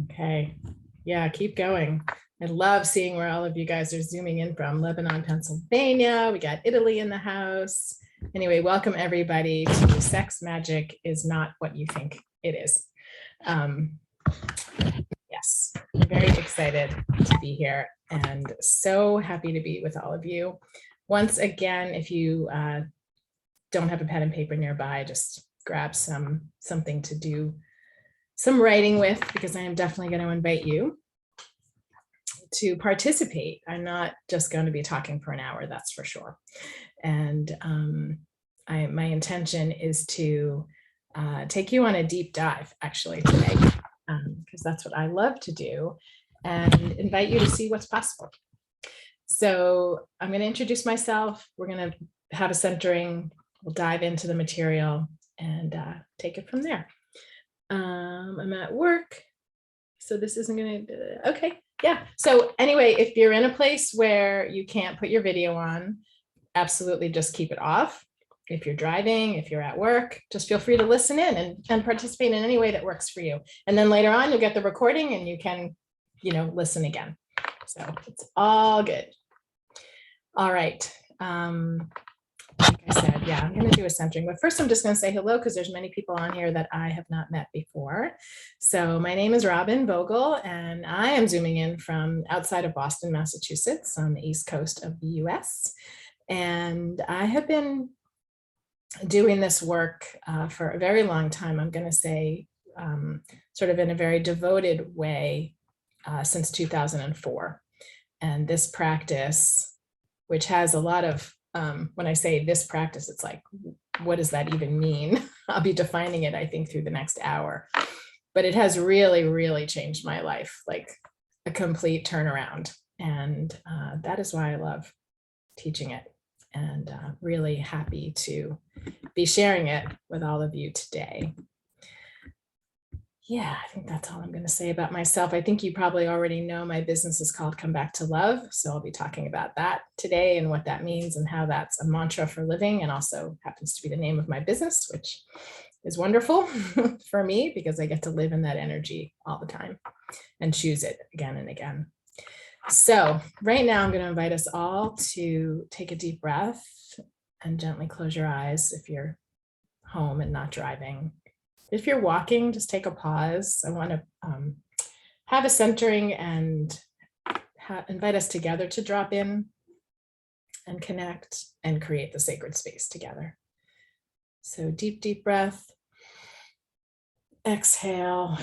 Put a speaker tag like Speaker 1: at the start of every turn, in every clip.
Speaker 1: Okay. Yeah, keep going. I love seeing where all of you guys are zooming in from. Lebanon, Pennsylvania. We got Italy in the house. Anyway, welcome everybody to Sex Magic is Not What You Think It Is. Yes, I'm very excited to be here and so happy to be with all of you. Once again, if you don't have a pen and paper nearby, just grab something to do some writing with, because I am definitely going to invite you to participate. I'm not just going to be talking for an hour, that's for sure. And my intention is to take you on a deep dive actually today, because that's what I love to do, and invite you to see what's possible. So I'm going to introduce myself. We're going to have a centering. We'll dive into the material and take it from there. I'm at work, so this isn't going to, okay, yeah. So anyway, if you're in a place where you can't put your video on, absolutely just keep it off. If you're driving, if you're at work, just feel free to listen in and participate in any way that works for you. And then later on, you'll get the recording and you can, listen again. So it's all good. All right. Like I said, yeah, I'm going to do a centering, but first I'm just going to say hello because there's many people on here that I have not met before. So my name is Robin Vogel, and I am zooming in from outside of Boston, Massachusetts, on the East Coast of the US. And I have been doing this work for a very long time. I'm going to say sort of in a very devoted way since 2004. And this practice, which has a lot of when I say this practice, it's like, what does that even mean? I'll be defining it, I think, through the next hour. But it has really, really changed my life, like a complete turnaround. And that is why I love teaching it, and really happy to be sharing it with all of you today. Yeah, I think that's all I'm going to say about myself. I think you probably already know my business is called Come Back to Love. So I'll be talking about that today and what that means and how that's a mantra for living, and also happens to be the name of my business, which is wonderful for me because I get to live in that energy all the time and choose it again and again. So right now I'm going to invite us all to take a deep breath and gently close your eyes if you're home and not driving. If you're walking, just take a pause. I want to have a centering and invite us together to drop in and connect and create the sacred space together. So deep, deep breath. Exhale.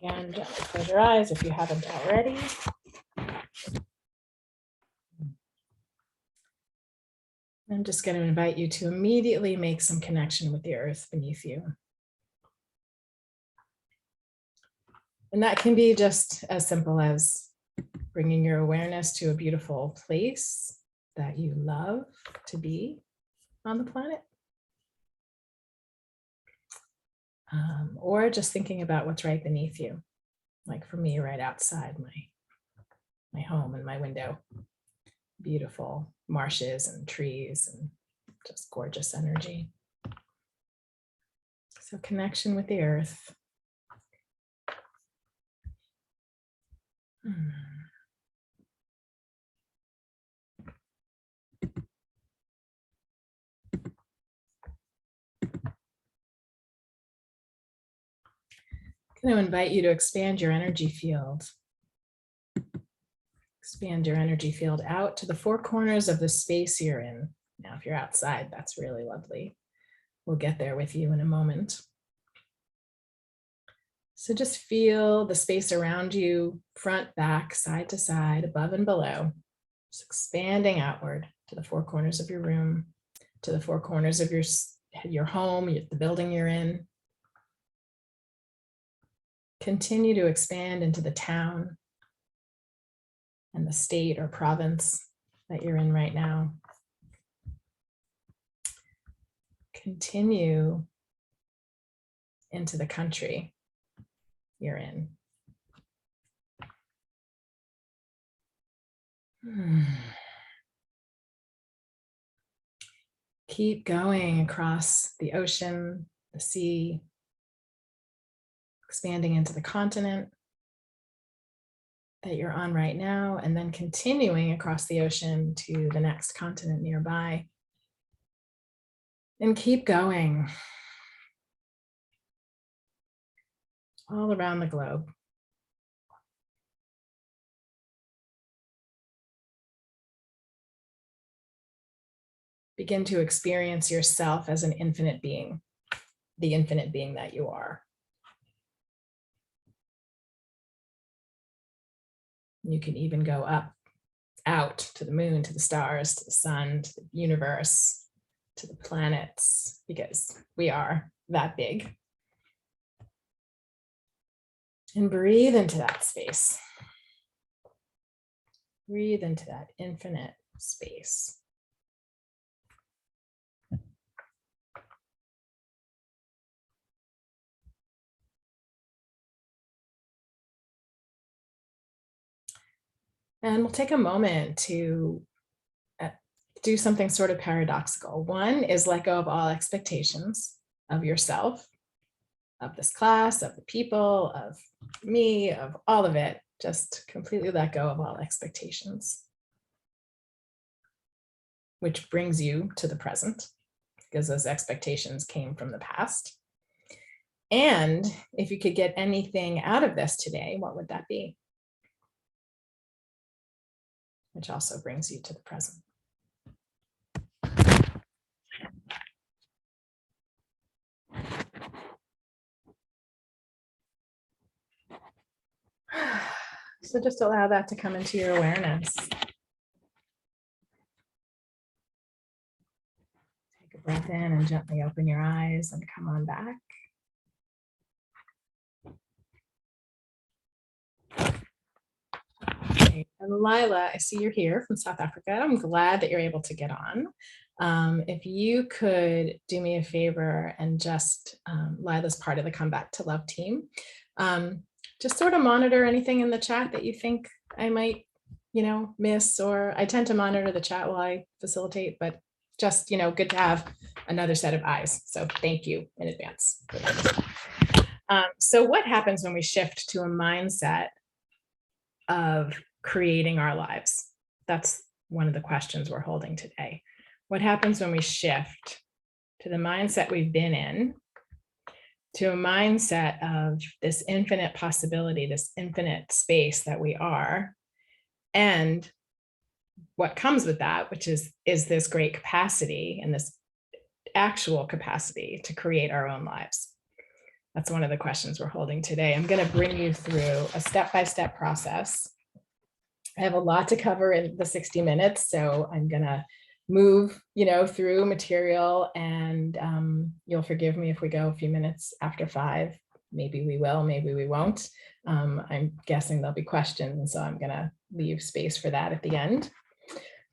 Speaker 1: Again, gently close your eyes if you haven't already. I'm just going to invite you to immediately make some connection with the earth beneath you. And that can be just as simple as bringing your awareness to a beautiful place that you love to be on the planet. Or just thinking about what's right beneath you. Like for me, right outside my home and my window. Beautiful marshes and trees and just gorgeous energy. So connection with the earth. I'm going to invite you to expand your energy field. Expand your energy field out to the four corners of the space you're in. Now, if you're outside, that's really lovely. We'll get there with you in a moment. So just feel the space around you, front, back, side to side, above and below. Just expanding outward to the four corners of your room, to the four corners of your home, the building you're in. Continue to expand into the town and the state or province that you're in right now. Continue into the country you're in. Keep going across the ocean, the sea, expanding into the continent that you're on right now, and then continuing across the ocean to the next continent nearby. And keep going all around the globe. Begin to experience yourself as an infinite being, the infinite being that you are. You can even go up, out to the moon, to the stars, to the sun, to the universe, to the planets, because we are that big. And breathe into that space. Breathe into that infinite space. And we'll take a moment to do something sort of paradoxical. One is let go of all expectations of yourself, of this class, of the people, of me, of all of it. Just completely let go of all expectations, which brings you to the present, because those expectations came from the past. And if you could get anything out of this today, what would that be? Which also brings you to the present. So just allow that to come into your awareness. Take a breath in and gently open your eyes and come on back. Okay. And Lila, I see you're here from South Africa. I'm glad that you're able to get on. If you could do me a favor and just, Lila's part of the Come Back to Love team, just sort of monitor anything in the chat that you think I might, miss, or I tend to monitor the chat while I facilitate, but just, good to have another set of eyes. So thank you in advance. So what happens when we shift to a mindset of creating our lives? That's one of the questions we're holding today. What happens when we shift to the mindset we've been in, to a mindset of this infinite possibility, this infinite space that we are, and what comes with that, which is this great capacity and this actual capacity to create our own lives? That's one of the questions we're holding today. I'm going to bring you through a step-by-step process. I have a lot to cover in the 60 minutes, so I'm going to move, through material, and you'll forgive me if we go a few minutes after 5. Maybe we will, maybe we won't. I'm guessing there'll be questions, and so I'm going to leave space for that at the end.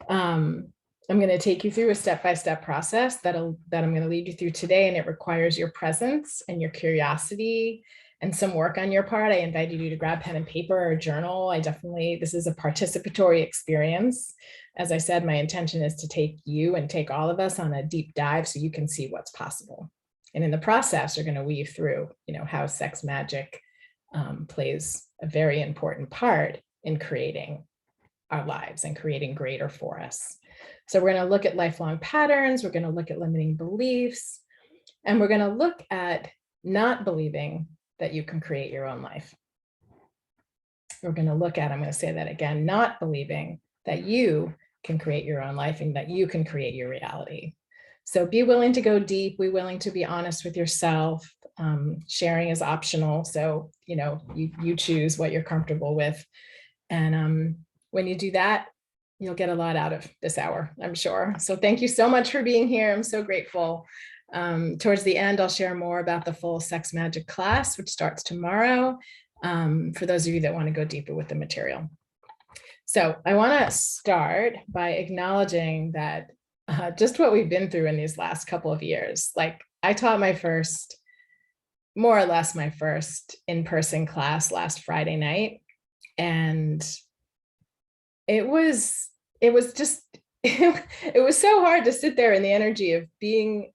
Speaker 1: I'm going to take you through a step-by-step process that I'm going to lead you through today, and it requires your presence and your curiosity and some work on your part. I invited you to grab pen and paper or journal. This is a participatory experience. As I said, my intention is to take you and take all of us on a deep dive so you can see what's possible. And in the process, we're going to weave through, how sex magic plays a very important part in creating our lives and creating greater for us. So we're going to look at lifelong patterns. We're going to look at limiting beliefs, and we're going to look at not believing that you can create your own life. We're going to look at, I'm going to say that again, not believing that you can create your own life and that you can create your reality. So be willing to go deep, be willing to be honest with yourself. Sharing is optional. So, you choose what you're comfortable with. And when you do that, you'll get a lot out of this hour, I'm sure. So thank you so much for being here. I'm so grateful. Towards the end, I'll share more about the full Sex Magic class, which starts tomorrow, for those of you that want to go deeper with the material. So I want to start by acknowledging that just what we've been through in these last couple of years. Like, I taught more or less my first in-person class last Friday night, and it was just, it was so hard to sit there in the energy of being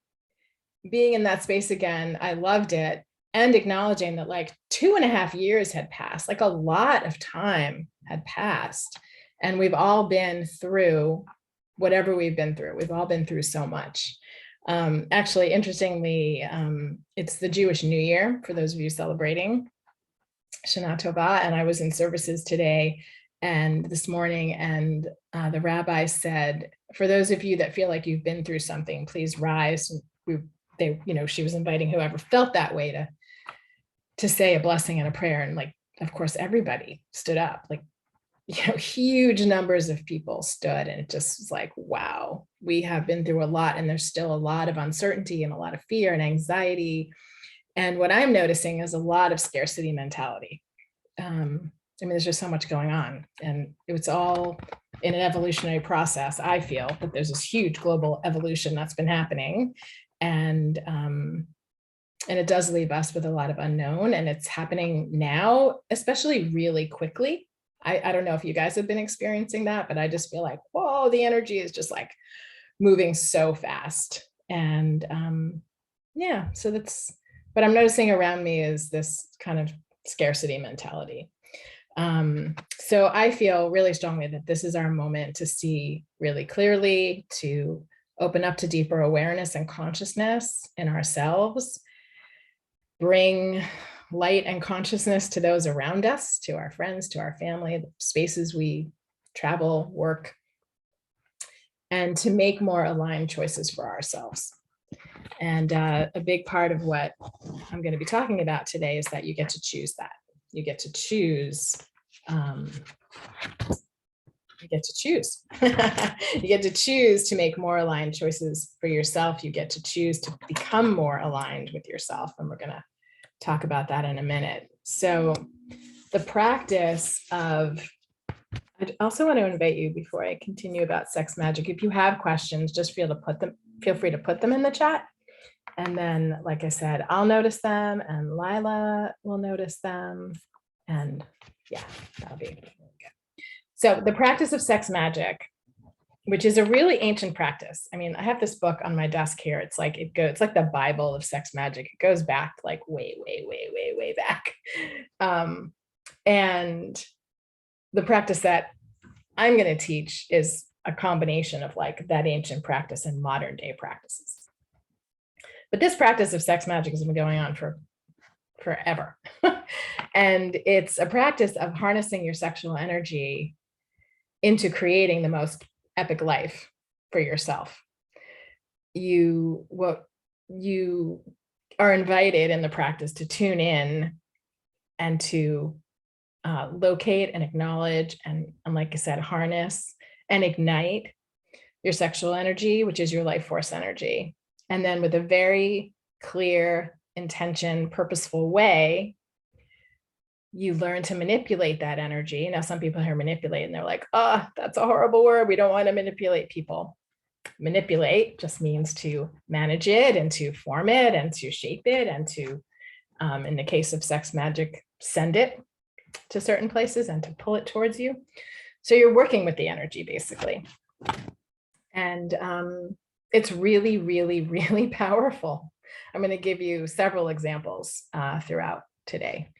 Speaker 1: in that space again. I loved it. and acknowledging that like 2.5 years had passed, like a lot of time had passed. And we've all been through whatever we've been through. We've all been through so much. Actually, interestingly, it's the Jewish New Year for those of you celebrating Shana Tova. And I was in services today and this morning, and the rabbi said, for those of you that feel like you've been through something, please rise. She was inviting whoever felt that way to say a blessing and a prayer. And like, of course, everybody stood up, like, huge numbers of people stood, and it just was like, wow, we have been through a lot, and there's still a lot of uncertainty and a lot of fear and anxiety. And what I'm noticing is a lot of scarcity mentality. There's just so much going on, and it's all in an evolutionary process. I feel that there's this huge global evolution that's been happening, and it does leave us with a lot of unknown, and it's happening now, especially really quickly. I don't know if you guys have been experiencing that, but I just feel like, whoa, the energy is just like moving so fast. And so what I'm noticing around me is this kind of scarcity mentality. So I feel really strongly that this is our moment to see really clearly, to open up to deeper awareness and consciousness in ourselves, bring light and consciousness to those around us, to our friends, to our family, the spaces we travel, work, and to make more aligned choices for ourselves. And a big part of what I'm going to be talking about today is that you get to choose that. You get to choose. You get to choose. You get to choose to make more aligned choices for yourself. You get to choose to become more aligned with yourself. And we're going to talk about that in a minute. So the practice of, I also want to invite you, before I continue about sex magic, if you have questions, just feel free to put them in the chat. And then, like I said, I'll notice them and Lila will notice them. And yeah, that'll be really good. So the practice of sex magic, which is a really ancient practice. I mean, I have this book on my desk here. It's like the Bible of sex magic. It goes back like way, way, way, way, way back. And the practice that I'm going to teach is a combination of like that ancient practice and modern day practices. But this practice of sex magic has been going on for forever. And it's a practice of harnessing your sexual energy into creating the most epic life for yourself. You are invited in the practice to tune in and to locate and acknowledge and like I said, harness and ignite your sexual energy, which is your life force energy. And then with a very clear intention, purposeful way, you learn to manipulate that energy. Now, some people hear manipulate and they're like, oh, that's a horrible word. We don't want to manipulate people. Manipulate just means to manage it and to form it and to shape it and to, in the case of sex magic, send it to certain places and to pull it towards you. So you're working with the energy basically. And it's really, really, really powerful. I'm going to give you several examples throughout today.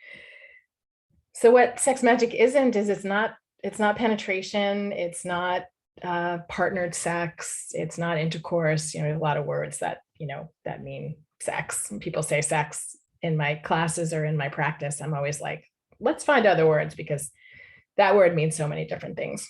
Speaker 1: So what sex magic isn't is it's not penetration. It's not partnered sex. It's not intercourse. A lot of words that, that mean sex. When people say sex in my classes or in my practice, I'm always like, let's find other words because that word means so many different things.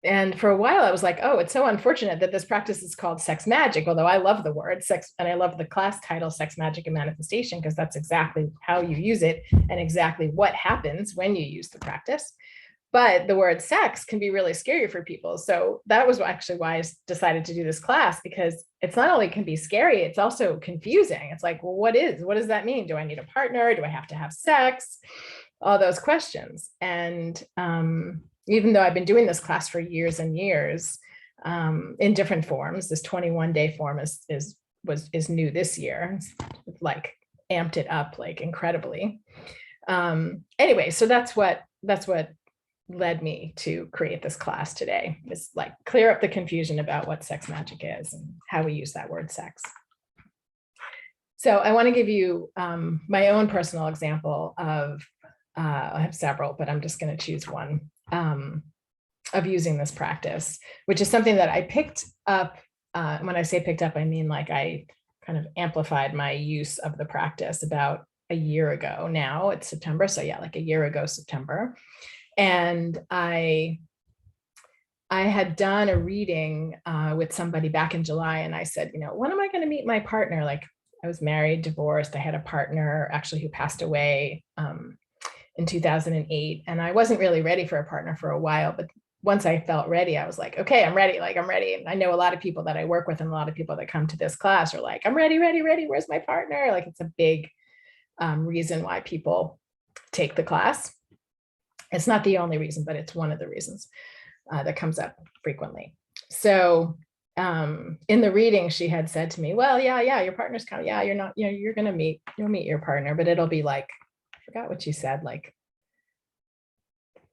Speaker 1: And for a while I was like, oh, it's so unfortunate that this practice is called sex magic, although I love the word sex and I love the class title, Sex Magic and Manifestation, because that's exactly how you use it and exactly what happens when you use the practice. But the word sex can be really scary for people. So that was actually why I decided to do this class, because it's not only can be scary, it's also confusing. It's like, well, what does that mean? Do I need a partner? Do I have to have sex? All those questions. And even though I've been doing this class for years and years in different forms, this 21-day form is new this year. It's like amped it up like incredibly. Anyway, so that's what led me to create this class today, is like clear up the confusion about what sex magic is and how we use that word sex. So I want to give you my own personal example of, I have several, but I'm just going to choose one, of using this practice, which is something that I picked up. When I say picked up, I mean like I kind of amplified my use of the practice about a year ago. Now it's September. So yeah, like a year ago, September. And I had done a reading with somebody back in July, and I said, when am I going to meet my partner? Like I was married, divorced. I had a partner actually who passed away in 2008, and I wasn't really ready for a partner for a while. But once I felt ready, I was like, okay, I'm ready. Like I'm ready. And I know a lot of people that I work with and a lot of people that come to this class are like, I'm ready, ready, ready. Where's my partner? Like it's a big reason why people take the class. It's not the only reason, but it's one of the reasons that comes up frequently. So in the reading, she had said to me, well, yeah, your partner's coming. Yeah, you're not, you'll meet your partner, but it'll be like, I forgot what she said, like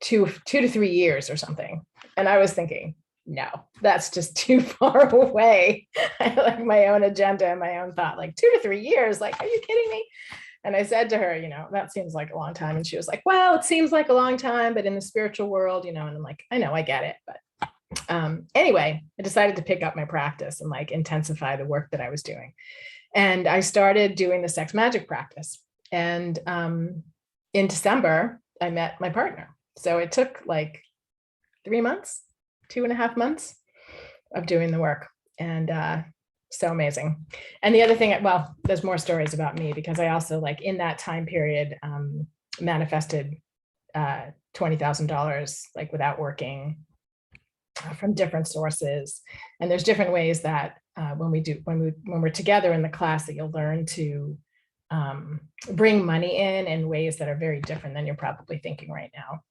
Speaker 1: 2 to 3 years or something. And I was thinking, no, that's just too far away. I like my own agenda and my own thought, like 2 to 3 years. Like, are you kidding me? And I said to her, that seems like a long time. And she was like, well, it seems like a long time, but in the spiritual world, and I'm like, I know, I get it. But anyway, I decided to pick up my practice and like intensify the work that I was doing. And I started doing the sex magic practice. And in December, I met my partner. So it took like 3 months, 2.5 months of doing the work. And so amazing. And the other thing, well, there's more stories about me because I also like in that time period manifested $20,000 like without working from different sources. And there's different ways that when we're together in the class that you'll learn to bring money in ways that are very different than you're probably thinking right now.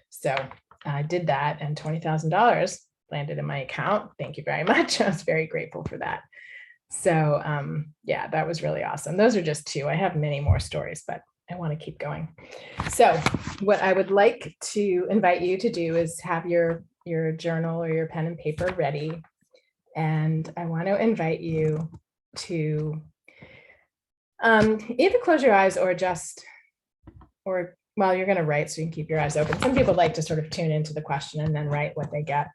Speaker 1: So I did that and $20,000 landed in my account. Thank you very much. I was very grateful for that. So yeah, that was really awesome. Those are just two. I have many more stories, but I want to keep going. So what I would like to invite you to do is have your journal or your pen and paper ready. And I want to invite you to either close your eyes or well, you're going to write so you can keep your eyes open. Some people like to sort of tune into the question and then write what they get.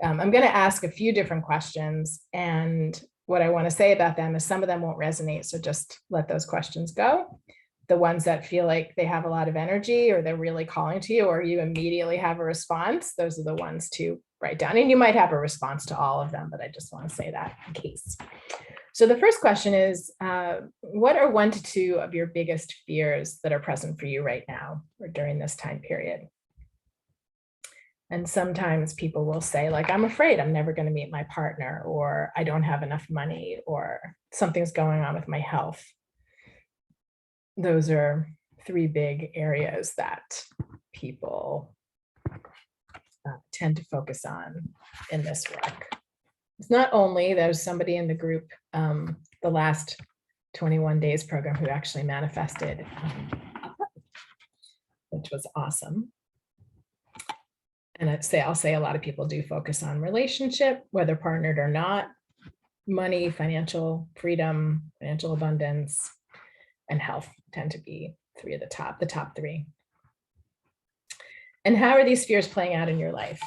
Speaker 1: I'm going to ask a few different questions, and what I want to say about them is some of them won't resonate, so just let those questions go. The ones that feel like they have a lot of energy or they're really calling to you or you immediately have a response, those are the ones to write down. And you might have a response to all of them, but I just want to say that in case. So the first question is, what are 1 to 2 of your biggest fears that are present for you right now or during this time period? And sometimes people will say, like, I'm afraid I'm never going to meet my partner, or I don't have enough money, or something's going on with my health. Those are 3 big areas that people tend to focus on in this work. It's not only there's somebody in the group, the last 21 days program who actually manifested, which was awesome. And I'll say a lot of people do focus on relationship, whether partnered or not, money, financial freedom, financial abundance, and health tend to be the top 3. And how are these fears playing out in your life?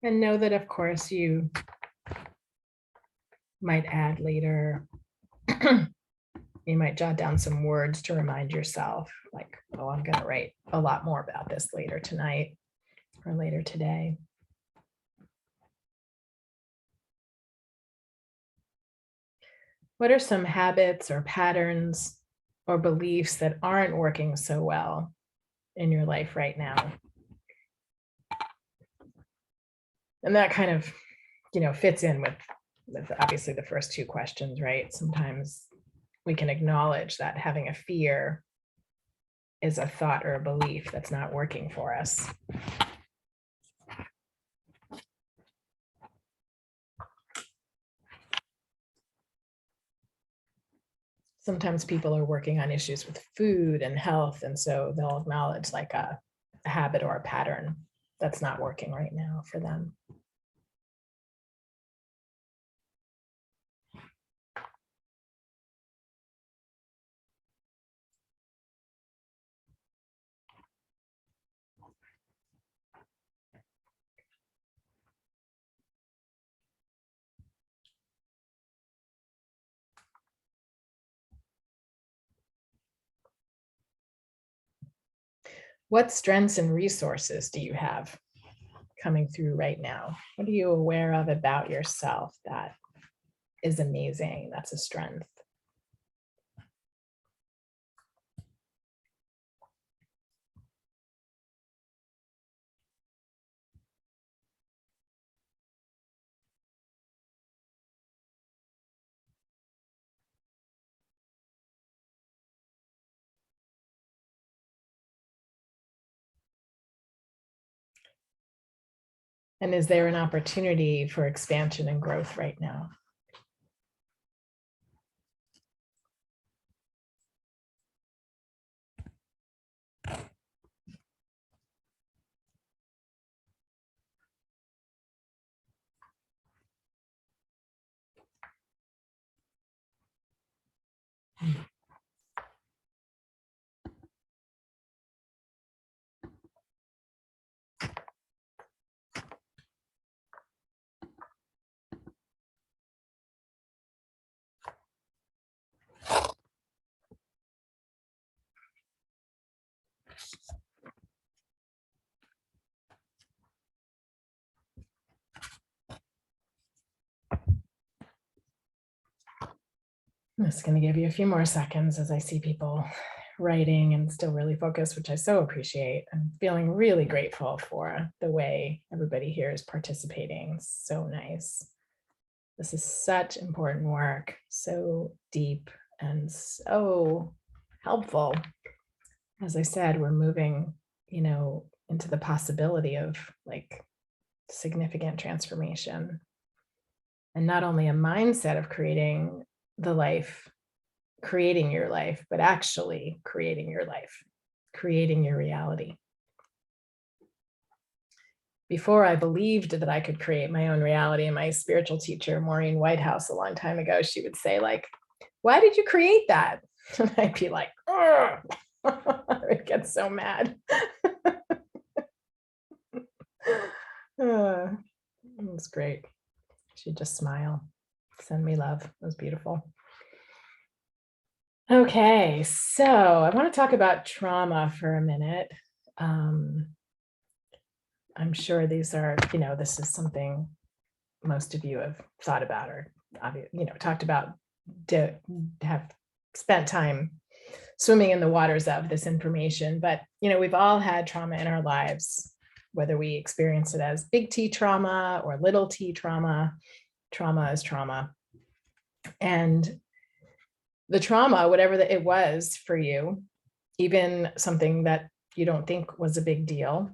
Speaker 1: And know that, of course, you might add later. You might jot down some words to remind yourself, like, oh, I'm going to write a lot more about this later tonight or later today. What are some habits or patterns or beliefs that aren't working so well in your life right now? And that kind of, fits in with with obviously the first two questions, right? Sometimes we can acknowledge that having a fear is a thought or a belief that's not working for us. Sometimes people are working on issues with food and health, and so they'll acknowledge like a habit or a pattern that's not working right now for them. What strengths and resources do you have coming through right now? What are you aware of about yourself that is amazing, that's a strength? And is there an opportunity for expansion and growth right now? I'm just going to give you a few more seconds as I see people writing and still really focused, which I so appreciate. I'm feeling really grateful for the way everybody here is participating. So nice. This is such important work, so deep and so helpful. As I said, we're moving, into the possibility of like significant transformation. And not only a mindset of creating the life, creating your life, but actually creating your life, creating your reality. Before I believed that I could create my own reality, and my spiritual teacher, Maureen Whitehouse, a long time ago, she would say like, why did you create that? And I'd be like, I would get so mad. It was great. She'd just smile, send me love. It was beautiful. Okay, so I want to talk about trauma for a minute. I'm sure these are, this is something most of you have thought about or, talked about, to have spent time swimming in the waters of this information. But, we've all had trauma in our lives, whether we experience it as big T trauma or little t trauma. Trauma is trauma. And the trauma, whatever it was for you, even something that you don't think was a big deal,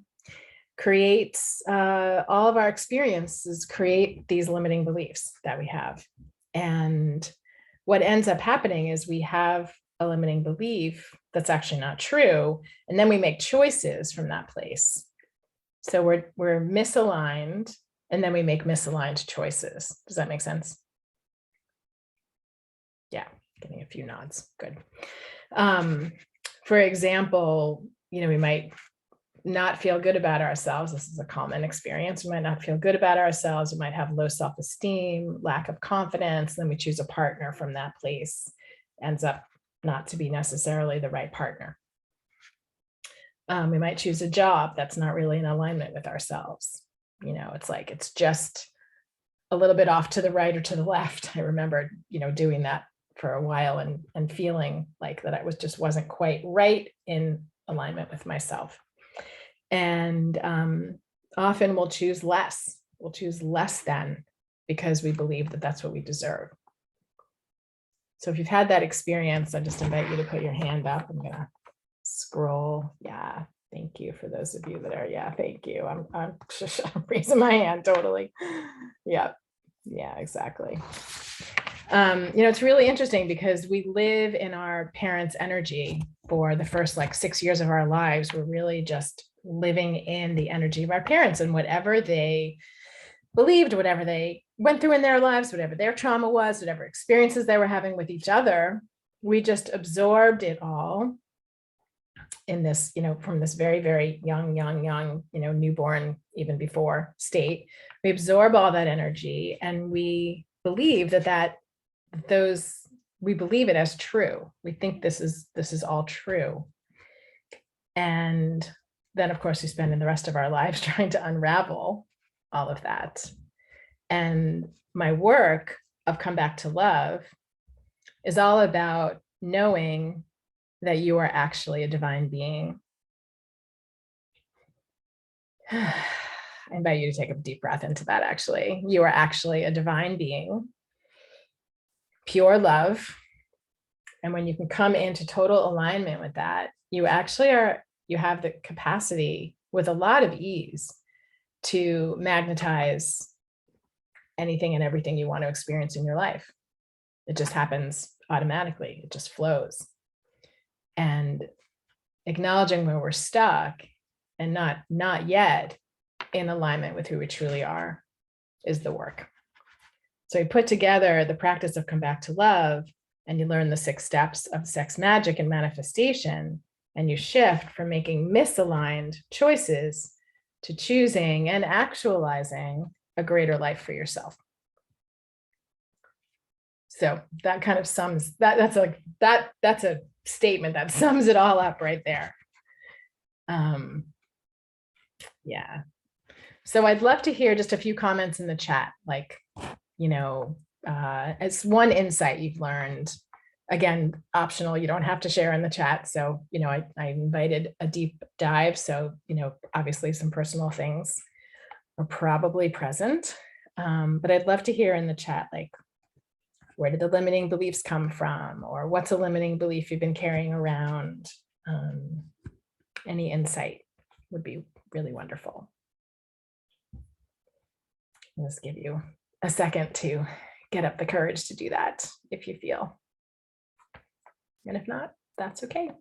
Speaker 1: creates all of our experiences create these limiting beliefs that we have. And what ends up happening is we have a limiting belief that's actually not true, and then we make choices from that place. So we're misaligned, and then we make misaligned choices. Does that make sense? Yeah, getting a few nods. Good. For example, we might not feel good about ourselves. This is a common experience. We might not feel good about ourselves. We might have low self-esteem, lack of confidence. Then we choose a partner from that place. Ends up not to be necessarily the right partner. We might choose a job that's not really in alignment with ourselves. It's like, it's just a little bit off to the right or to the left. I remember, doing that for a while and feeling like that I wasn't quite right in alignment with myself. And often we'll choose less than because we believe that that's what we deserve. So if you've had that experience, I just invite you to put your hand up. I'm gonna scroll. Yeah, thank you for those of you that are, yeah, thank you. I'm raising my hand, totally. Yeah, exactly. It's really interesting because we live in our parents' energy for the first like 6 years of our lives. We're really just living in the energy of our parents, and whatever they believed, whatever they went through in their lives, whatever their trauma was, whatever experiences they were having with each other, we just absorbed it all in this, from this very, very young, newborn, even before state. We absorb all that energy, and we believe we believe it as true. We think this is all true. And then of course we spend the rest of our lives trying to unravel all of that. And my work of Come Back to Love is all about knowing that you are actually a divine being. I invite you to take a deep breath into that. Actually, you are actually a divine being, pure love. And when you can come into total alignment with that, you have the capacity with a lot of ease to magnetize anything and everything you want to experience in your life. It just happens automatically. It just flows. And acknowledging where we're stuck and not yet in alignment with who we truly are is the work. So we put together the practice of Come Back to Love, and you learn the 6 steps of sex magic and manifestation, and you shift from making misaligned choices to choosing and actualizing a greater life for yourself. So that kind of sums that's a statement that sums it all up right there. Yeah. So I'd love to hear just a few comments in the chat, like, as one insight you've learned. Again, optional, you don't have to share in the chat. So, I invited a deep dive. So, obviously some personal things are probably present. But I'd love to hear in the chat, like, where did the limiting beliefs come from? Or what's a limiting belief you've been carrying around? Any insight would be really wonderful. I'll just give you a second to get up the courage to do that if you feel. And if not, that's okay.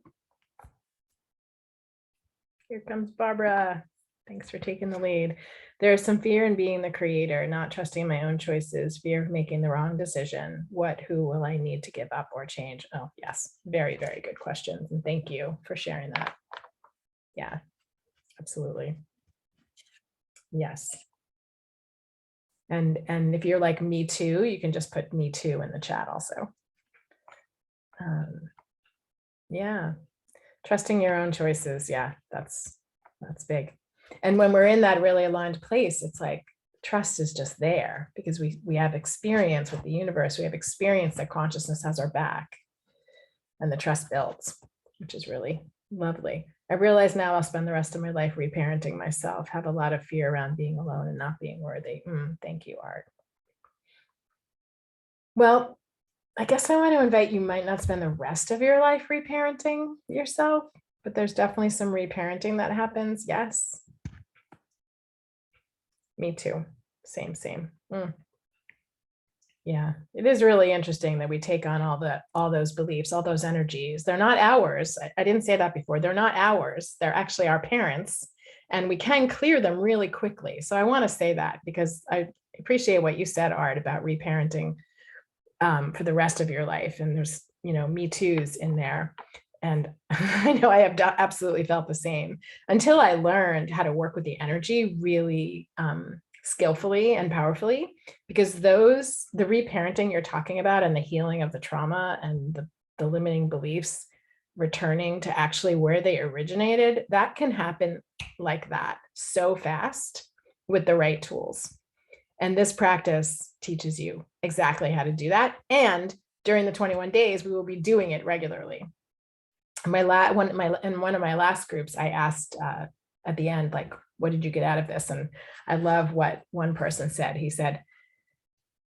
Speaker 1: Here comes Barbara. Thanks for taking the lead. There is some fear in being the creator, not trusting my own choices, fear of making the wrong decision. Who will I need to give up or change? Oh, yes. Very, very good questions. And thank you for sharing that. Yeah, absolutely. Yes. And if you're like me too, you can just put me too in the chat also. Yeah, trusting your own choices. Yeah, that's big. And when we're in that really aligned place, it's like trust is just there because we have experience with the universe. We have experience that consciousness has our back, and the trust builds, which is really lovely. I realize now I'll spend the rest of my life reparenting myself, have a lot of fear around being alone and not being worthy. Thank you, Art. Well, I guess I want to invite you might not spend the rest of your life reparenting yourself, but there's definitely some reparenting that happens. Yes. Me too. Same. Yeah, it is really interesting that we take on all those beliefs, all those energies. They're not ours. I didn't say that before. They're not ours. They're actually our parents, and we can clear them really quickly. So I want to say that because I appreciate what you said, Art, about reparenting for the rest of your life. And there's, me too's in there. And I know I have absolutely felt the same until I learned how to work with the energy really skillfully and powerfully, because the reparenting you're talking about and the healing of the trauma and the limiting beliefs returning to actually where they originated, that can happen like that so fast with the right tools. And this practice teaches you exactly how to do that. And during the 21 days, we will be doing it regularly. In one of my last groups, I asked at the end, like, what did you get out of this? And I love what one person said. He said,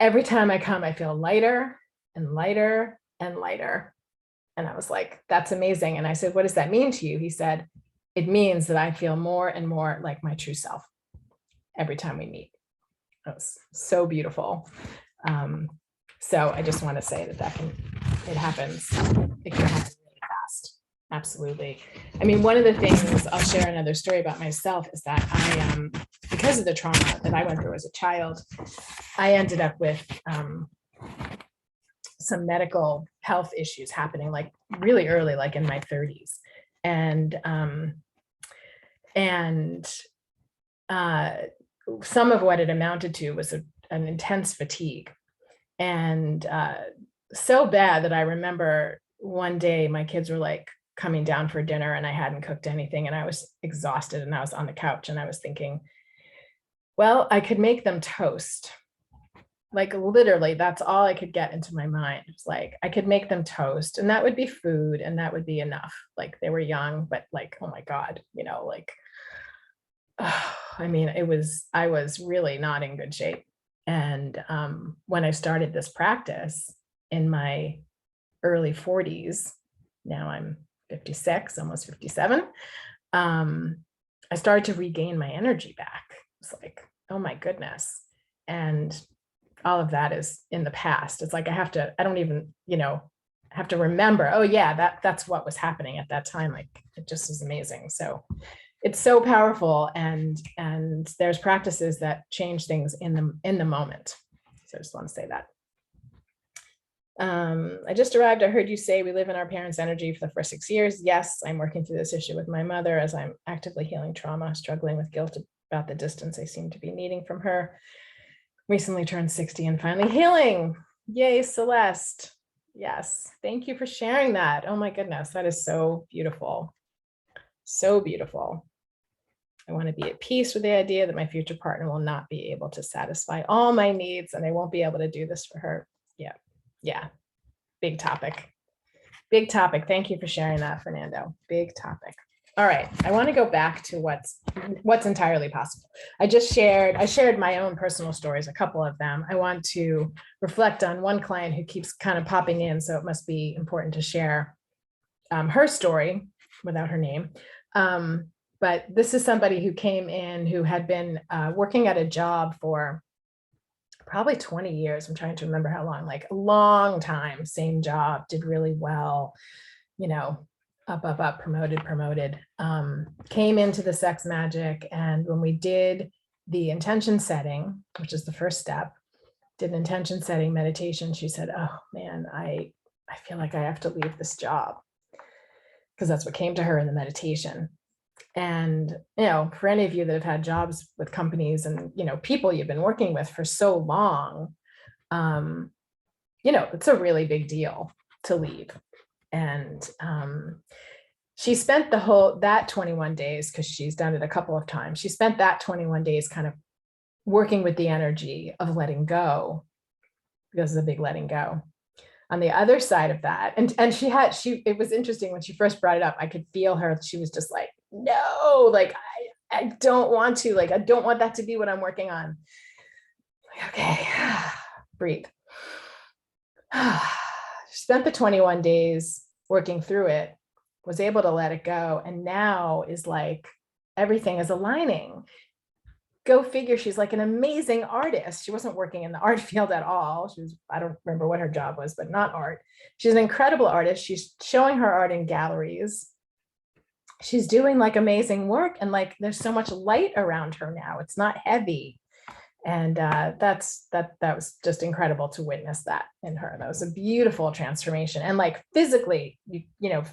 Speaker 1: every time I come, I feel lighter and lighter and lighter. And I was like, that's amazing. And I said, what does that mean to you? He said, it means that I feel more and more like my true self every time we meet. It was so beautiful. So I just want to say that it happens. It can happen really fast. Absolutely. I mean, one of the things, I'll share another story about myself, is that because of the trauma that I went through as a child, I ended up with some medical health issues happening like really early, like in my 30s. And some of what it amounted to was an intense fatigue. And so bad that I remember one day my kids were like coming down for dinner and I hadn't cooked anything and I was exhausted and I was on the couch and I was thinking, well, I could make them toast. Like literally, that's all I could get into my mind. It's like I could make them toast and that would be food and that would be enough. Like they were young, but like, oh my God, like, I mean, I was really not in good shape. And when I started this practice in my early 40s, now I'm 56, almost 57, I started to regain my energy back. It's like, oh my goodness. And all of that is in the past. It's like I don't even, have to remember, oh yeah, that's what was happening at that time. Like it just is amazing. So it's so powerful, and there's practices that change things in the moment. So I just want to say that. I just arrived. I heard you say we live in our parents' energy for the first 6 years. Yes, I'm working through this issue with my mother as I'm actively healing trauma, struggling with guilt about the distance I seem to be needing from her. Recently turned 60 and finally healing. Yay, Celeste. Yes, thank you for sharing that. Oh my goodness, that is so beautiful. So beautiful. I want to be at peace with the idea that my future partner will not be able to satisfy all my needs and I won't be able to do this for her. Yeah. Big topic. Big topic. Thank you for sharing that, Fernando. Big topic. All right. I want to go back to what's entirely possible. I shared my own personal stories, a couple of them. I want to reflect on one client who keeps kind of popping in, so it must be important to share her story without her name. But this is somebody who came in who had been working at a job for probably 20 years. I'm trying to remember how long, like a long time, same job, did really well, up, promoted, came into the Sex Magic. And when we did the intention setting, which is the first step, did an intention setting meditation, she said, oh man, I feel like I have to leave this job, because that's what came to her in the meditation. And, for any of you that have had jobs with companies and, people you've been working with for so long, it's a really big deal to leave. And she spent that 21 days, because she's done it a couple of times. She spent that 21 days kind of working with the energy of letting go, because it's a big letting go. On the other side of that, and it was interesting when she first brought it up, I could feel her. She was just like, no, like, I don't want to, like, I don't want that to be what I'm working on. Like, okay, breathe. She spent the 21 days working through it, was able to let it go. And now is like, everything is aligning. Go figure, she's like an amazing artist. She wasn't working in the art field at all. I don't remember what her job was, but not art. She's an incredible artist. She's showing her art in galleries. She's doing like amazing work. And like, there's so much light around her now. It's not heavy. And that was just incredible to witness that in her. That was a beautiful transformation. And like physically,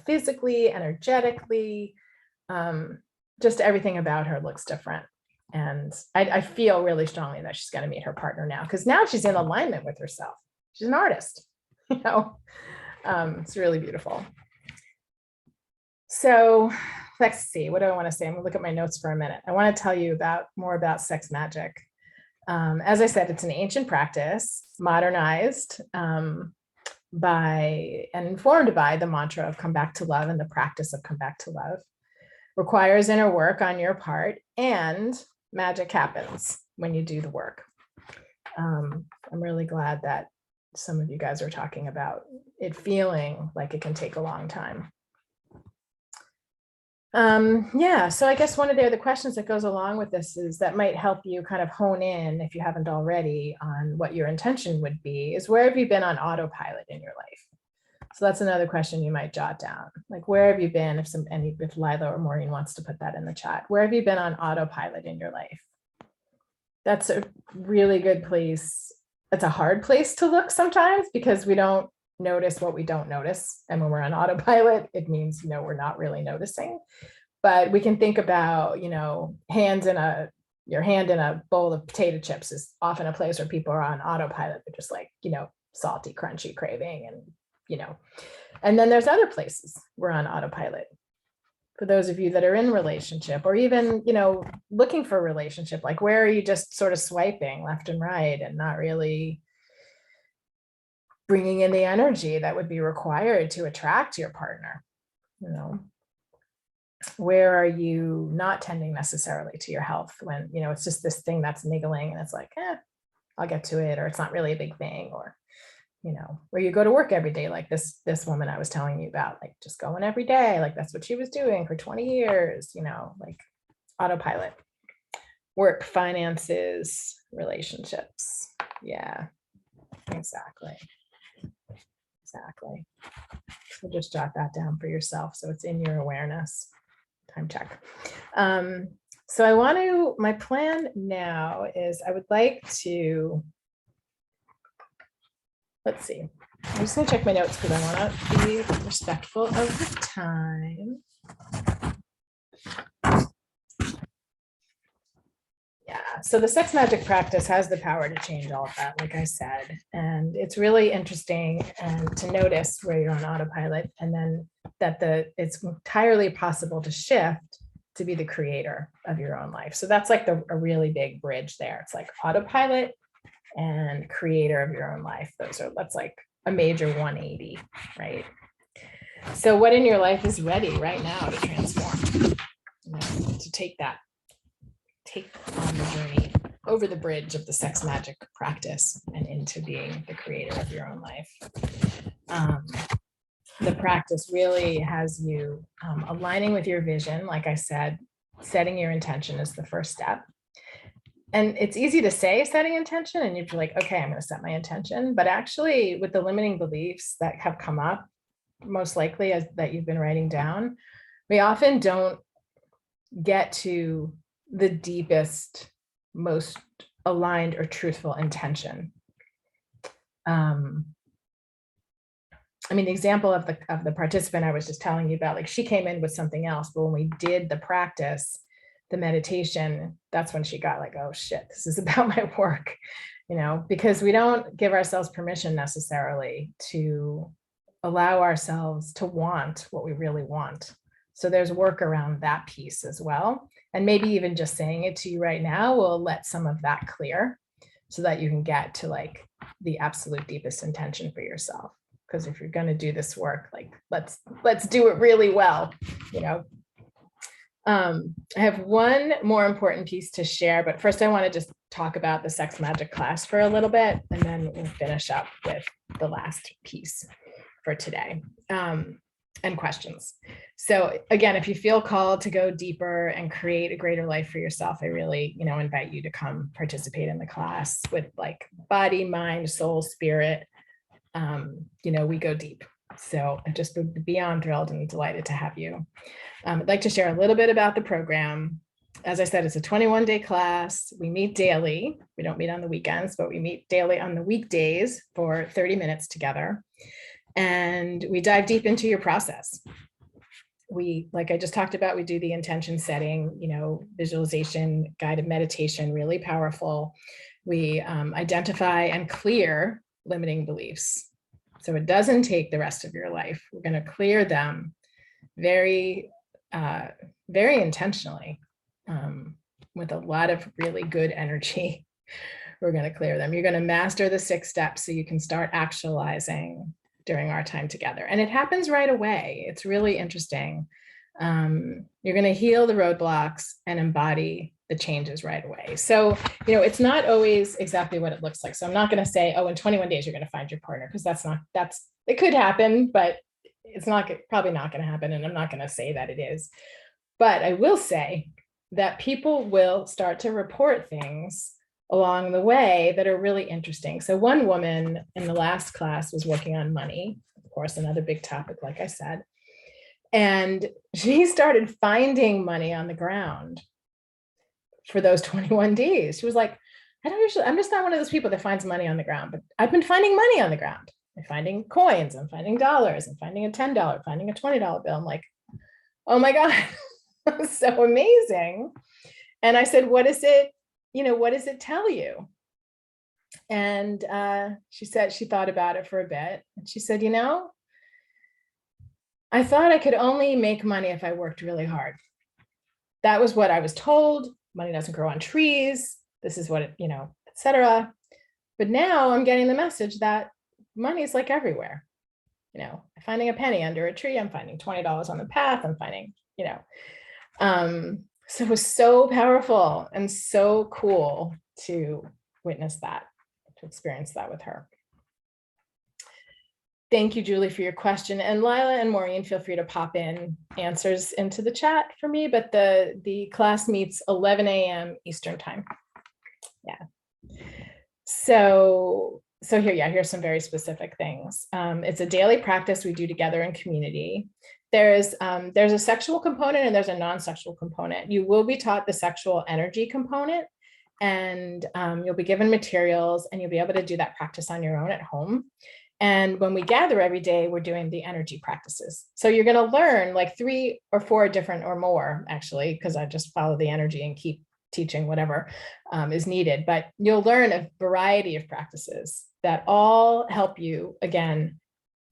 Speaker 1: physically, energetically, just everything about her looks different. And I feel really strongly that she's going to meet her partner now, because now she's in alignment with herself. She's an artist, it's really beautiful. So let's see, what do I want to say? I'm gonna look at my notes for a minute. I want to tell you more about Sex Magic. As I said, it's an ancient practice, modernized by and informed by the mantra of come back to love, and the practice of come back to love. Requires inner work on your part, and magic happens when you do the work. I'm really glad that some of you guys are talking about it feeling like it can take a long time. Yeah, so I guess one of the other questions that goes along with this is that might help you kind of hone in, if you haven't already, on what your intention would be, is where have you been on autopilot in your life? So that's another question you might jot down. Like, where have you been, if Lila or Maureen wants to put that in the chat, where have you been on autopilot in your life? That's a really good place. It's a hard place to look sometimes because we don't notice what we don't notice. And when we're on autopilot, it means, we're not really noticing. But we can think about, your hand in a bowl of potato chips is often a place where people are on autopilot. They're just like, salty, crunchy craving and then there's other places we're on autopilot. For those of you that are in relationship or even, looking for a relationship, like where are you just sort of swiping left and right and not really bringing in the energy that would be required to attract your partner? Where are you not tending necessarily to your health when, it's just this thing that's niggling and it's like, I'll get to it, or it's not really a big thing, or where you go to work every day, like this woman I was telling you about, like just going every day, like that's what she was doing for 20 years, like autopilot. Work, finances, relationships. Yeah, exactly. So just jot that down for yourself so it's in your awareness. Time check. So my plan now is I would like to, let's see. I'm just gonna check my notes because I want to be respectful of the time. Yeah, so the sex magic practice has the power to change all of that, like I said, and it's really interesting and to notice where you're on autopilot, and then that it's entirely possible to shift to be the creator of your own life. So that's like a really big bridge there. It's like autopilot and creator of your own life. That's like a major 180, right? So what in your life is ready right now to transform, to take on the journey over the bridge of the sex magic practice and into being the creator of your own life. The practice really has you aligning with your vision. Like I said, setting your intention is the first step. And it's easy to say setting intention and you're like, okay, I'm going to set my intention. But actually with the limiting beliefs that have come up, most likely that you've been writing down, we often don't get to the deepest, most aligned or truthful intention. The example of the participant I was just telling you about, like she came in with something else, but when we did the practice, the meditation, that's when she got like, oh shit, this is about my work, because we don't give ourselves permission necessarily to allow ourselves to want what we really want. So there's work around that piece as well. And maybe even just saying it to you right now will let some of that clear so that you can get to like the absolute deepest intention for yourself. Because if you're going to do this work, like let's do it really well, I have one more important piece to share, but first I want to just talk about the sex magic class for a little bit, and then we'll finish up with the last piece for today. And questions. So again, if you feel called to go deeper and create a greater life for yourself, I really, invite you to come participate in the class with like body, mind, soul, spirit. We go deep. So I just would be beyond thrilled and delighted to have you. I'd like to share a little bit about the program. As I said, it's a 21-day class. We meet daily. We don't meet on the weekends, but we meet daily on the weekdays for 30 minutes together. And we dive deep into your process. Like I just talked about, we do the intention setting, visualization, guided meditation, really powerful. We identify and clear limiting beliefs. So it doesn't take the rest of your life. We're going to clear them very, very intentionally with a lot of really good energy. We're going to clear them. You're going to master the 6 steps so you can start actualizing during our time together. And it happens right away. It's really interesting. You're going to heal the roadblocks and embody the changes right away. So, it's not always exactly what it looks like. So I'm not going to say, oh, in 21 days, you're going to find your partner, because it could happen, but it's probably not going to happen. And I'm not going to say that it is, but I will say that people will start to report things along the way that are really interesting. So one woman in the last class was working on money, of course, another big topic, like I said. And she started finding money on the ground for those 21 days. She was like, I'm just not one of those people that finds money on the ground, but I've been finding money on the ground. I'm finding coins, I'm finding dollars, I'm finding a $10, finding a $20 bill. I'm like, oh my God, so amazing. And I said, what does it tell you? And she said, she thought about it for a bit. And she said, I thought I could only make money if I worked really hard. That was what I was told. Money doesn't grow on trees. This is what etc. But now I'm getting the message that money is like everywhere. Finding a penny under a tree, I'm finding $20 on the path, I'm finding, so it was so powerful and so cool to witness that, to experience that with her. Thank you, Julie, for your question. And Lila and Maureen, feel free to pop in answers into the chat for me, but the class meets 11 a.m. Eastern time. Yeah. So here's some very specific things. It's a daily practice we do together in community. There's a sexual component and there's a non-sexual component. You will be taught the sexual energy component, and you'll be given materials, and you'll be able to do that practice on your own at home. And when we gather every day, we're doing the energy practices. So you're going to learn like 3 or 4 different, or more actually, because I just follow the energy and keep teaching whatever is needed. But you'll learn a variety of practices that all help you, again,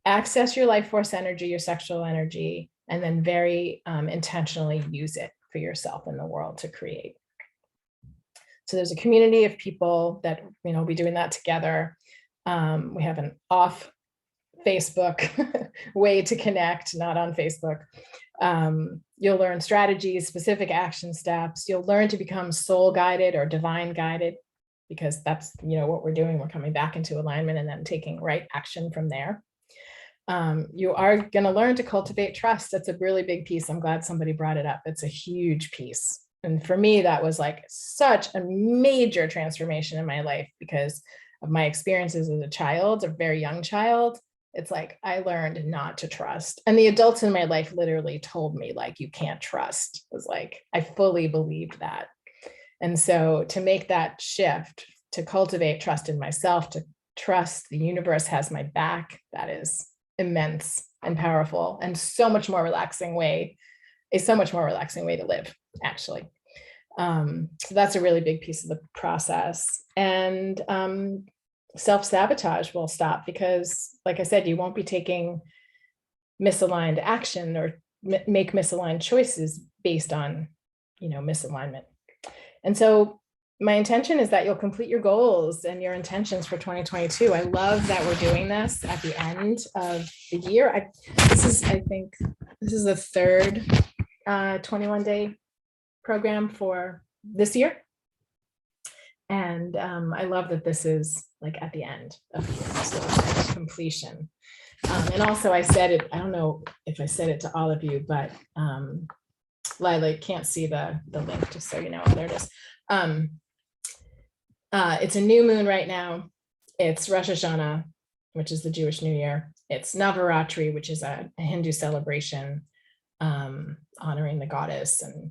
Speaker 1: access your life force energy, your sexual energy, and then very intentionally use it for yourself in the world to create. So there's a community of people that, be doing that together. We have an off Facebook way to connect, not on Facebook. You'll learn strategies, specific action steps. You'll learn to become soul guided or divine guided, because that's, what we're doing. We're coming back into alignment and then taking right action from there. You are going to learn to cultivate trust. That's a really big piece. I'm glad somebody brought it up. It's a huge piece. And for me, that was like such a major transformation in my life because of my experiences as a child, a very young child. It's like I learned not to trust. And the adults in my life literally told me, like, you can't trust. It was like, I fully believed that. And so to make that shift, to cultivate trust in myself, to trust the universe has my back, that is immense and powerful and so much more relaxing way to live, actually. So that's a really big piece of the process. And self-sabotage will stop because, like I said, you won't be taking misaligned action or make misaligned choices based on, misalignment. And so my intention is that you'll complete your goals and your intentions for 2022. I love that we're doing this at the end of the year. I think this is the third 21-day program for this year. And I love that this is like at the end of the year, so it's like completion. And also I said it, I don't know if I said it to all of you, but Lila can't see the link, just so you know. There it is. It's a new moon right now. It's Rosh Hashanah, which is the Jewish New Year. It's Navaratri, which is a Hindu celebration honoring the goddess and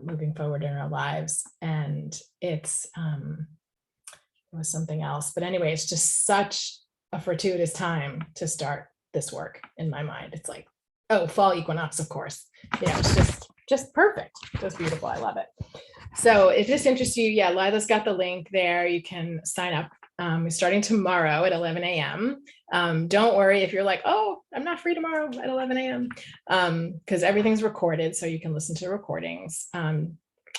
Speaker 1: moving forward in our lives. And it was something else. But anyway, it's just such a fortuitous time to start this work in my mind. It's like, oh, fall equinox, of course. It's just perfect. Just beautiful. I love it. So if this interests you, yeah, Lila's got the link there. You can sign up. We're starting tomorrow at 11 a.m. Don't worry if you're like, oh, I'm not free tomorrow at 11 a.m. Because everything's recorded, so you can listen to the recordings.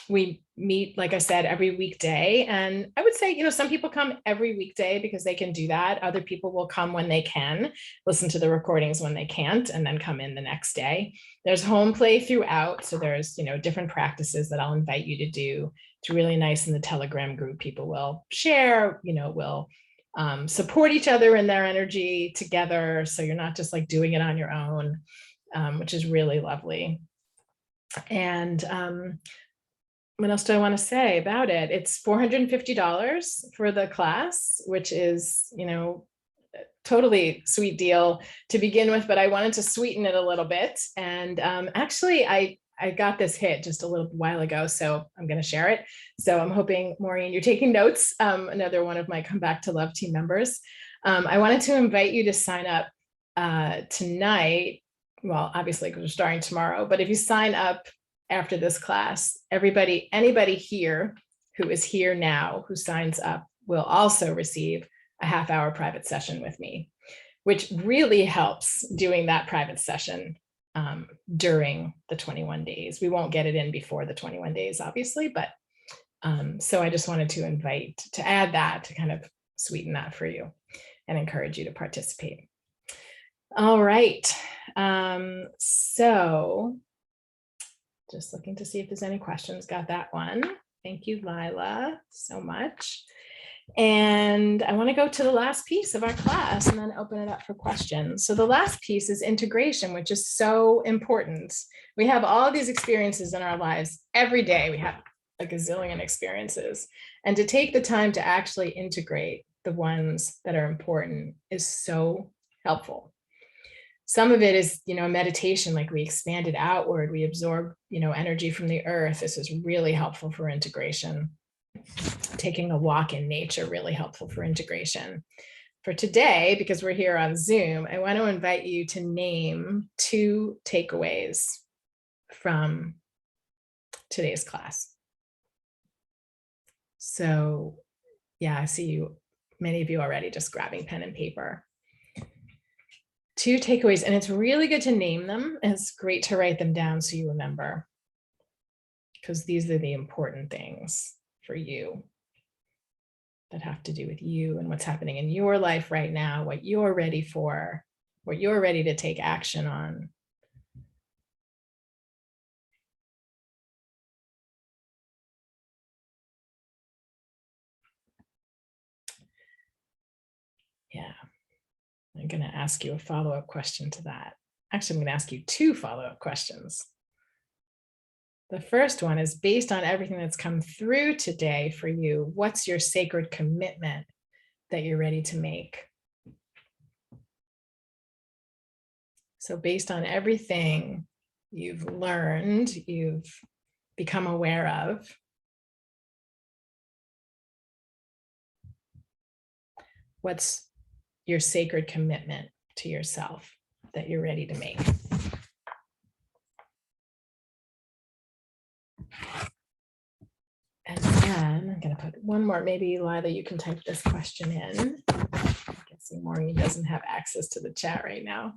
Speaker 1: We meet, like I said, every weekday. And I would say, you know, some people come every weekday because they can do that. Other people will come when they can, listen to the recordings when they can't, and then come in the next day. There's home play throughout. So there's, you know, different practices that I'll invite you to do. It's really nice in the Telegram group. People will share, you know, will support each other in their energy together. So you're not just like doing it on your own, which is really lovely. And what else do I want to say about it? It's $450 for the class, which is, you know, totally sweet deal to begin with, but I wanted to sweeten it a little bit. And actually, I got this hit just a little while ago, so I'm going to share it. So I'm hoping, Maureen, you're taking notes. Another one of my Come Back to Love team members. I wanted to invite you to sign up tonight. Well, obviously, because we're starting tomorrow, but if you sign up after this class, anybody here who is here now who signs up will also receive a half-hour private session with me, which really helps doing that private session during the 21 days. We won't get it in before the 21 days, obviously, but so I just wanted to add that to kind of sweeten that for you and encourage you to participate. All right, so just looking to see if there's any questions. Got that one. Thank you, Lila, so much. And I want to go to the last piece of our class and then open it up for questions. So the last piece is integration, which is so important. We have all these experiences in our lives every day. We have a gazillion experiences. And to take the time to actually integrate the ones that are important is so helpful. Some of it is, you know, meditation, like we expand it outward, we absorb, you know, energy from the earth. This is really helpful for integration. Taking a walk in nature, really helpful for integration. For today, because we're here on Zoom, I want to invite you to name 2 takeaways from today's class. So yeah, I see you, many of you already just grabbing pen and paper. 2 takeaways, and it's really good to name them. And it's great to write them down so you remember, because these are the important things for you that have to do with you and what's happening in your life right now, what you're ready for, what you're ready to take action on. Yeah, I'm going to ask you a follow-up question to that. Actually, I'm going to ask you 2 follow-up questions. The first one is, based on everything that's come through today for you, what's your sacred commitment that you're ready to make? So based on everything you've learned, you've become aware of, what's your sacred commitment to yourself that you're ready to make? And then I'm going to put one more, maybe Lila, you can type this question in. I'm guessing Maureen doesn't have access to the chat right now.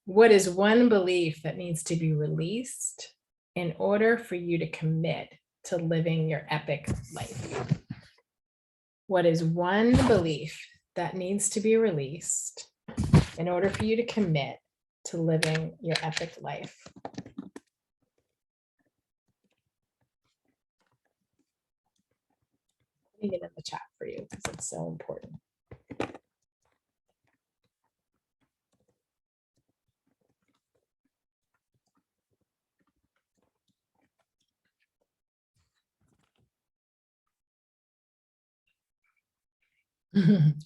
Speaker 1: What is one belief that needs to be released in order for you to commit to living your epic life? What is one belief that needs to be released in order for you to commit to living your epic life? Putting it in the chat for you because it's so important.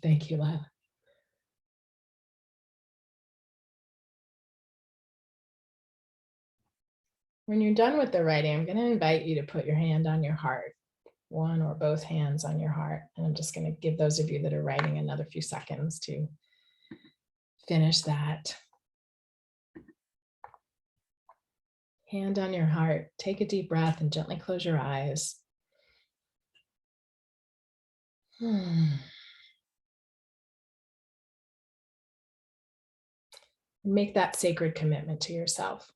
Speaker 1: Thank you, Lila. When you're done with the writing, I'm going to invite you to put your hand on your heart, one or both hands on your heart. And I'm just going to give those of you that are writing another few seconds to finish that. Hand on your heart, take a deep breath and gently close your eyes. Make that sacred commitment to yourself.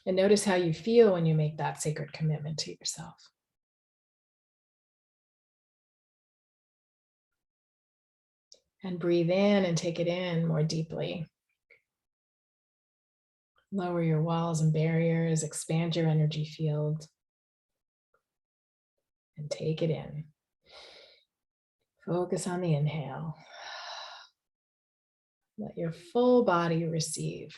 Speaker 1: And notice how you feel when you make that sacred commitment to yourself. And breathe in and take it in more deeply. Lower your walls and barriers, expand your energy field, and take it in. Focus on the inhale. Let your full body receive.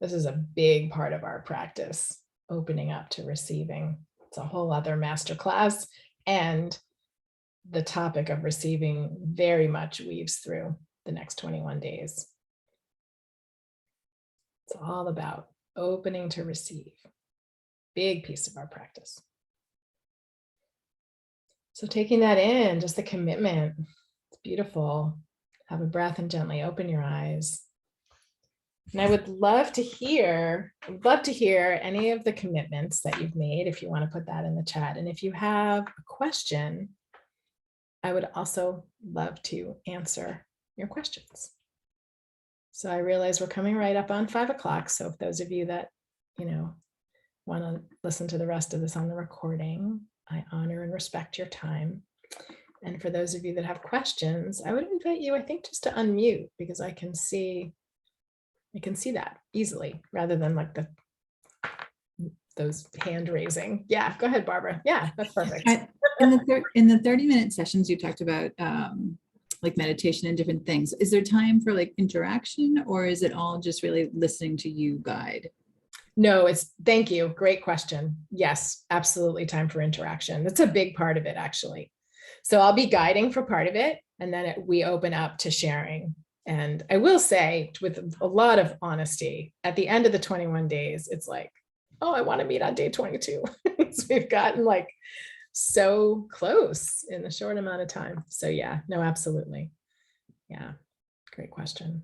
Speaker 1: This is a big part of our practice, opening up to receiving. It's a whole other masterclass, and the topic of receiving very much weaves through the next 21 days. It's all about opening to receive. Big piece of our practice. So taking that in, just the commitment, it's beautiful. Have a breath and gently open your eyes. And I would love to hear any of the commitments that you've made, if you want to put that in the chat. And if you have a question, I would also love to answer your questions. So I realize we're coming right up on 5 o'clock. So if those of you that, want to listen to the rest of this on the recording, I honor and respect your time. And for those of you that have questions, I would invite you, I think, just to unmute, because I can see that easily rather than like those hand raising. Yeah, go ahead, Barbara. Yeah, that's perfect.
Speaker 2: In the 30-minute sessions, you talked about like meditation and different things. Is there time for like interaction, or is it all just really listening to you guide?
Speaker 1: No, thank you. Great question. Yes, absolutely time for interaction. That's a big part of it, actually. So I'll be guiding for part of it, and then we open up to sharing. And I will say, with a lot of honesty, at the end of the 21 days, it's like, oh, I want to meet on day 22. So we've gotten like so close in a short amount of time. So yeah, no, absolutely. Yeah, great question.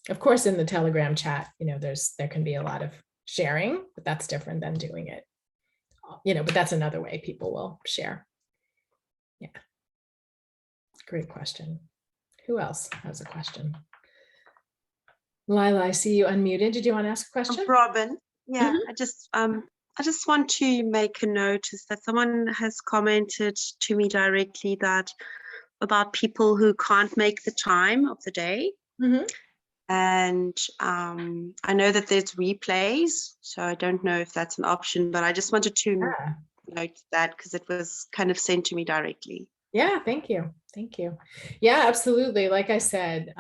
Speaker 1: Of course, in the Telegram chat, there can be a lot of sharing, but that's different than doing it, but that's another way people will share. Yeah. Great question. Who else has a question? Lila, I see you unmuted. Did you want to ask a question?
Speaker 3: Robin, yeah, I just want to make a notice that someone has commented to me directly about people who can't make the time of the day.
Speaker 1: Mm-hmm.
Speaker 3: And I know that there's replays, so I don't know if that's an option, but I just wanted to note that because it was kind of sent to me directly.
Speaker 1: Yeah, thank you. Thank you. Yeah, absolutely. Like I said,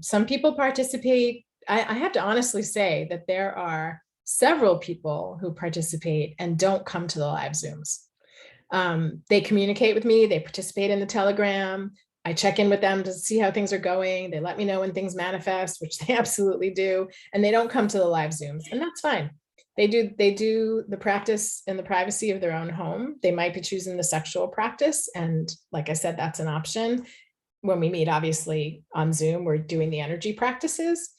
Speaker 1: some people participate. I have to honestly say that there are several people who participate and don't come to the live Zooms. They communicate with me, they participate in the Telegram. I check in with them to see how things are going. They let me know when things manifest, which they absolutely do. And they don't come to the live Zooms, and that's fine. They do the practice in the privacy of their own home. They might be choosing the sexual practice. And like I said, that's an option. When we meet, obviously on Zoom, we're doing the energy practices.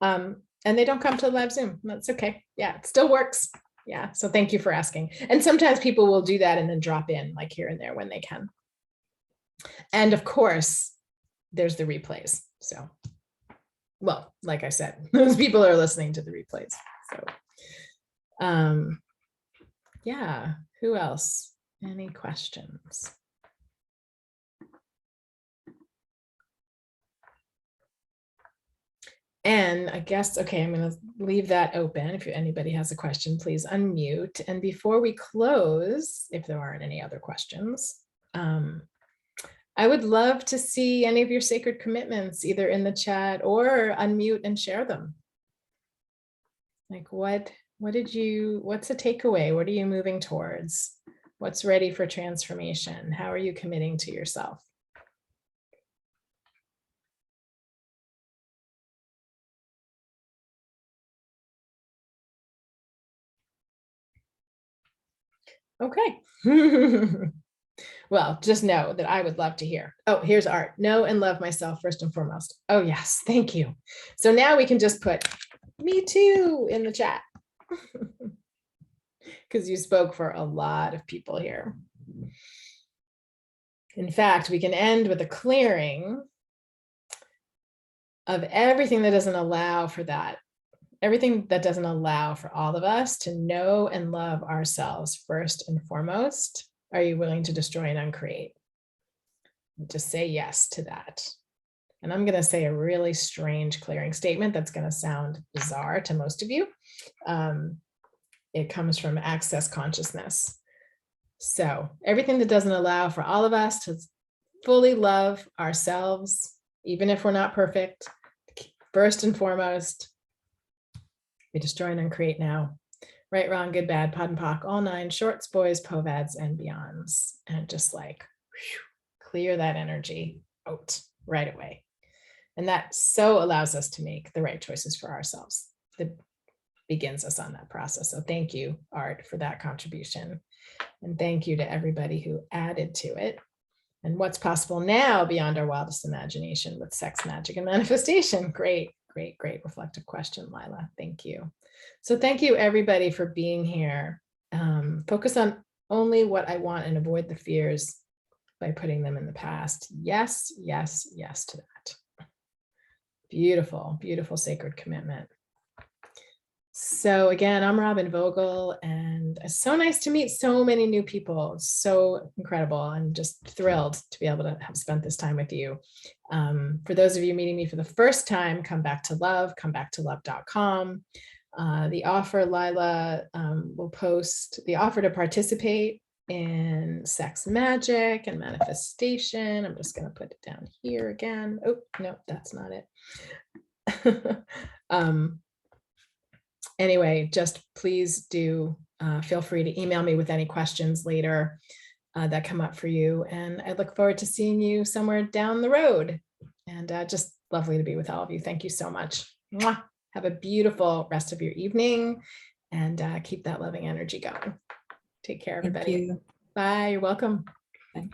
Speaker 1: And they don't come to the live Zoom. That's okay. Yeah, it still works. Yeah. So thank you for asking. And sometimes people will do that and then drop in like here and there when they can. And of course, there's the replays. So, well, like I said, those people are listening to the replays. So, yeah, who else? Any questions? And I guess, okay, I'm going to leave that open. If anybody has a question, please unmute. And before we close, if there aren't any other questions, I would love to see any of your sacred commitments, either in the chat or unmute and share them. Like what's a takeaway? What are you moving towards? What's ready for transformation? How are you committing to yourself? Okay. Well, just know that I would love to hear. Oh, here's Art. Know and love myself first and foremost. Oh, yes. Thank you. So now we can just put me too in the chat because you spoke for a lot of people here. In fact, we can end with a clearing of everything that doesn't allow for that, everything that doesn't allow for all of us to know and love ourselves first and foremost, are you willing to destroy and uncreate? Just say yes to that. And I'm going to say a really strange clearing statement that's going to sound bizarre to most of you. It comes from Access Consciousness. So everything that doesn't allow for all of us to fully love ourselves, even if we're not perfect, first and foremost, we destroy and uncreate now. Right, wrong, good, bad, pod and poc, all 9, shorts, boys, povads, and beyonds. And just like clear that energy out right away. And that so allows us to make the right choices for ourselves. That begins us on that process. So thank you, Art, for that contribution. And thank you to everybody who added to it. And what's possible now beyond our wildest imagination with sex, magic, and manifestation. Great, great, great reflective question, Lila. Thank you. So thank you, everybody, for being here. Focus on only what I want and avoid the fears by putting them in the past. Yes, yes, yes to that. Beautiful, beautiful sacred commitment. So again, I'm Robin Vogel, and it's so nice to meet so many new people. It's so incredible. I'm just thrilled to be able to have spent this time with you. For those of you meeting me for the first time, come back to love.com. The offer, Lila will post the offer to participate in sex magic and manifestation. I'm just going to put it down here again. Oh, no, that's not it. Anyway, just please do feel free to email me with any questions later that come up for you. And I look forward to seeing you somewhere down the road. And just lovely to be with all of you. Thank you so much. Mwah. Have a beautiful rest of your evening and keep that loving energy going. Take care, everybody.
Speaker 2: Thank you.
Speaker 1: Bye. You're welcome.
Speaker 2: Bye.